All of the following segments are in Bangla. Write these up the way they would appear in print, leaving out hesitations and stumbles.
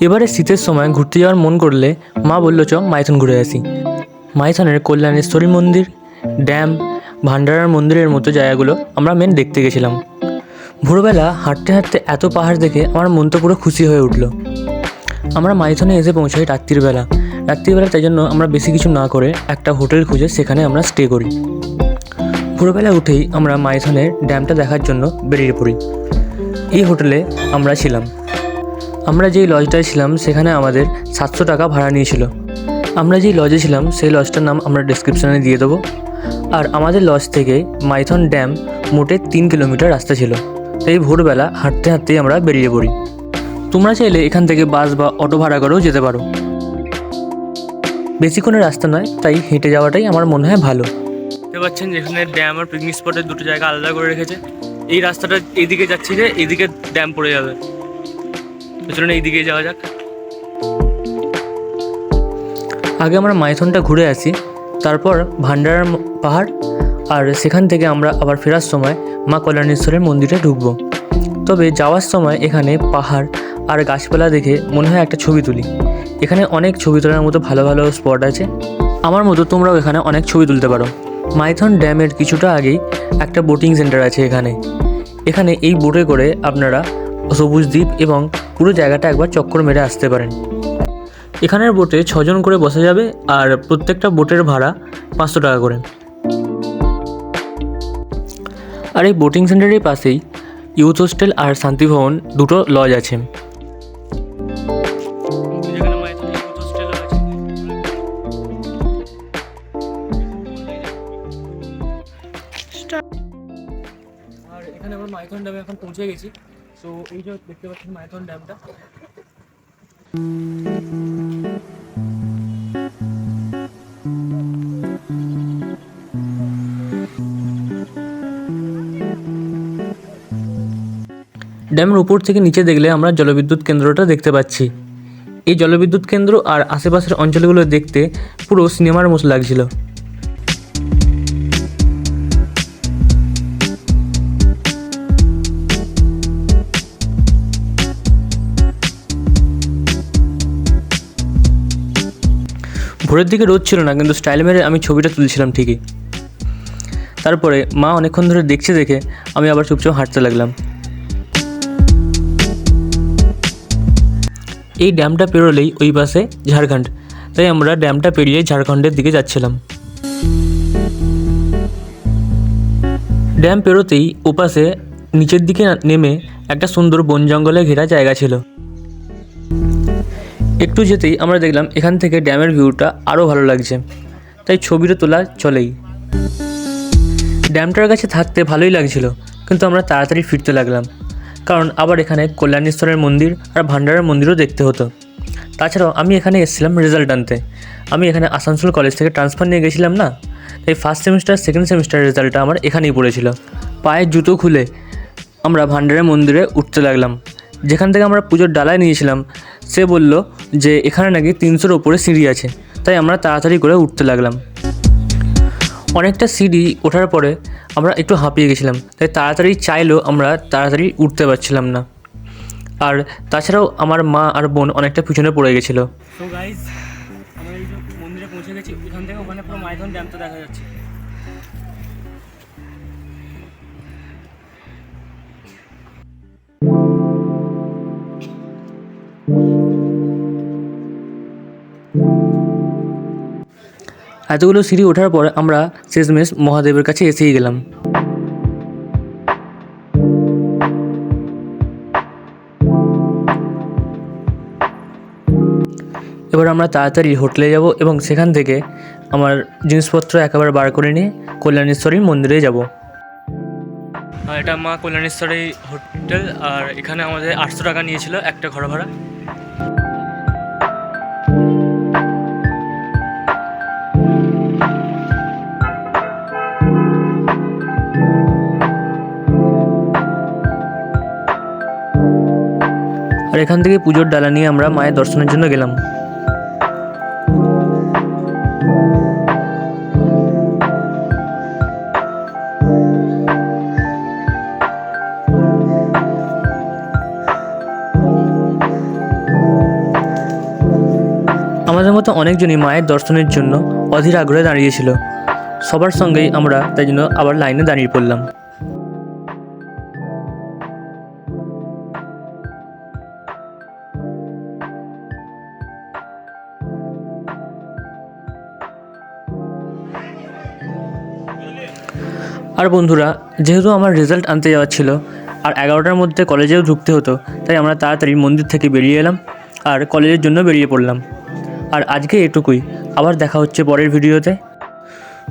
এবারে শীতের সময় ঘুরতে যাওয়ার মন করলে মা বলল চ মাইথন ঘুরে আসি। মাইথনের কল্যাণেশ্বরী মন্দির, ড্যাম, ভান্ডারার মন্দিরের মতো জায়গাগুলো আমরা মেন দেখতে গেছিলাম। ভোরবেলা হাঁটতে হাঁটতে এত পাহাড় দেখে আমার মন তো পুরো খুশি হয়ে উঠল। আমরা মাইথনে এসে পৌঁছাই রাত্রিবেলা। তাই জন্য আমরা বেশি কিছু না করে একটা হোটেল খুঁজে সেখানে আমরা স্টে করি। ভোরবেলা উঠেই আমরা মাইথনের ড্যামটা দেখার জন্য বেরিয়ে পড়ি। এই হোটেলে আমরা ছিলাম। আমরা যেই লজটায় ছিলাম সেখানে আমাদের 700 টাকা ভাড়া নিয়েছিল। আমরা যেই লজে ছিলাম সেই লজটার নাম আমরা ডেসক্রিপশানে দিয়ে দেবো। আর আমাদের লজ থেকে মাইথন ড্যাম মোটে 3 কিলোমিটার রাস্তা ছিল। তাই ভোরবেলা হাঁটতে হাঁটতেই আমরা বেরিয়ে পড়ি। তোমরা চাইলে এখান থেকে বাস বা অটো ভাড়া করেও যেতে পারো। বেশিক্ষণের রাস্তা নয়, তাই হেঁটে যাওয়াটাই আমার মনে হয় ভালো। দেখতে পাচ্ছেন যেখানে ড্যাম আর পিকনিক স্পটের দুটো জায়গা আলাদা করে রেখেছে। এই রাস্তাটা এইদিকে যাচ্ছি যে এইদিকে ড্যাম পড়ে যাবে, চলুন এইদিকে যাওয়া যাক। আগে আমরা মাইথনটা ঘুরে আসি, তারপর ভান্ডারার পাহাড়, আর সেখান থেকে আমরা আবার ফেরার সময় মা কল্যাণেশ্বরের মন্দিরে ঢুকবো। তবে যাওয়ার সময় এখানে পাহাড় আর গাছপালা দেখে মনে হয় একটা ছবি তুলি। এখানে অনেক ছবি তোলার মতো ভালো ভালো স্পট আছে। আমার মতো তোমরাও এখানে অনেক ছবি তুলতে পারো। মাইথন ড্যামের কিছুটা আগেই একটা বোটিং সেন্টার আছে এখানে এই বোটে করে আপনারা সবুজ দ্বীপ এবং পুরো জায়গাটা একবার চক্কর মেরে আসতে পারেন। এখানের বোটে 6 জন করে বসা যাবে, আর প্রত্যেকটা বোটের ভাড়া 500 টাকা করে। আর এই বোটিং সেন্টারের পাশেই ইউথ হোস্টেল আর শান্তিভবন দুটো লজ আছে। আর এখানে আমরা মাইথন ড্যামে এখন পৌঁছে গেছি। তো এই যে দেখতে পাচ্ছেন মাইথন ড্যামটা। ড্যামের উপর থেকে নিচে দেখলে আমরা জলবিদ্যুৎ কেন্দ্রটা দেখতে পাচ্ছি। এই জলবিদ্যুৎ কেন্দ্র আর আশেপাশের অঞ্চলগুলো দেখতে পুরো সিনেমার মতো লাগছিল। ভোরের দিকে রোদ ছিল না, কিন্তু স্টাইল মেরে আমি ছবিটা তুলছিলাম ঠিকই। তারপরে মা অনেকক্ষণ ধরে দেখছে দেখে আমি আবার চুপচাপ হাঁটতে লাগলাম। এই ড্যামটা পেরোলেই ওই পাশে ঝাড়খণ্ড, তাই আমরা ড্যামটা পেরিয়ে ঝাড়খণ্ডের দিকে যাচ্ছিলাম। ড্যাম পেরোতেই ওপাশে নিচের দিকে নেমে একটা সুন্দর বন জঙ্গলে ঘেরা জায়গা ছিল। একটু যেতেই আমরা দেখলাম এখান থেকে ড্যামের ভিউটা আরও ভালো লাগছে, তাই ছবিটা তোলা চলেই। ড্যামটার কাছে থাকতে ভালোই লাগছিল, কিন্তু আমরা তাড়াতাড়ি ফিরতে লাগলাম, কারণ আবার এখানে কল্যাণেশ্বরের মন্দির আর ভান্ডারের মন্দিরও দেখতে হতো। তাছাড়াও আমি এখানে এসেছিলাম রেজাল্ট আনতে। আমি এখানে আসানসোল কলেজ থেকে ট্রান্সফার নিয়ে গেছিলাম না, তাই ফার্স্ট সেমিস্টার সেকেন্ড সেমিস্টারের রেজাল্টটা আমার এখানেই পড়েছিল। পায়ের জুতো খুলে আমরা ভান্ডারের মন্দিরে উঠতে লাগলাম। যেখান থেকে আমরা পুজোর ডালায় নিয়েছিলাম সে বলল যে এখানে নাকি 300-র ওপরে সিঁড়ি আছে, তাই আমরা তাড়াতাড়ি করে উঠতে লাগলাম। অনেকটা সিঁড়ি ওঠার পরে আমরা একটু হাঁপিয়ে গেছিলাম, তাই তাড়াতাড়ি চাইলেও আমরা তাড়াতাড়ি উঠতে পারছিলাম না। আর তাছাড়াও আমার মা আর বোন অনেকটা পিছনে পড়ে গেছিলো। তো গাইজ, আমরা এই যে মন্দিরে পৌঁছে গেছি, এখান থেকে ওখানে পুরো মাইথন ড্যামটা দেখা যাচ্ছে। এতগুলো সিঁড়ি ওঠার পর আমরা শেষমেশ মহাদেবের কাছে এসেই গেলাম। এবার আমরা তাড়াতাড়ি হোটেলে যাব এবং সেখান থেকে আমার জিনিসপত্র একেবারে বার করে নিয়ে কল্যাণেশ্বরী মন্দিরে যাব। আর এটা মা কল্যাণেশ্বরী হোটেল, আর এখানে আমাদের 800 টাকা নিয়েছিল একটা ঘর ভাড়া। আর এখান থেকে পুজোর ডালা নিয়ে আমরা মায়ের দর্শনের জন্য গেলাম। মতো অনেকজনই মায়ের দর্শনের জন্য অধীর আগ্রহে দাঁড়িয়েছিল। সবার সঙ্গেই আমরা তাই জন্য আবার লাইনে দাঁড়িয়ে পড়লাম। আর বন্ধুরা, যেহেতু আমার রেজাল্ট আনতে যাওয়ার ছিল আর 11টার মধ্যে কলেজেও ঢুকতে হতো, তাই আমরা তাড়াতাড়ি মন্দির থেকে বেরিয়ে এলাম আর কলেজের জন্য বেরিয়ে পড়লাম। আর আজকে এটুকুই, আবার দেখা হচ্ছে পরের ভিডিওতে।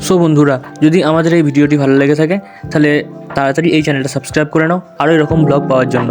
সো বন্ধুরা, যদি আমাদের এই ভিডিওটি ভালো লেগে থাকে তাহলে তাড়াতাড়ি এই চ্যানেলটা সাবস্ক্রাইব করে নাও আরও এরকম ব্লগ পাওয়ার জন্য।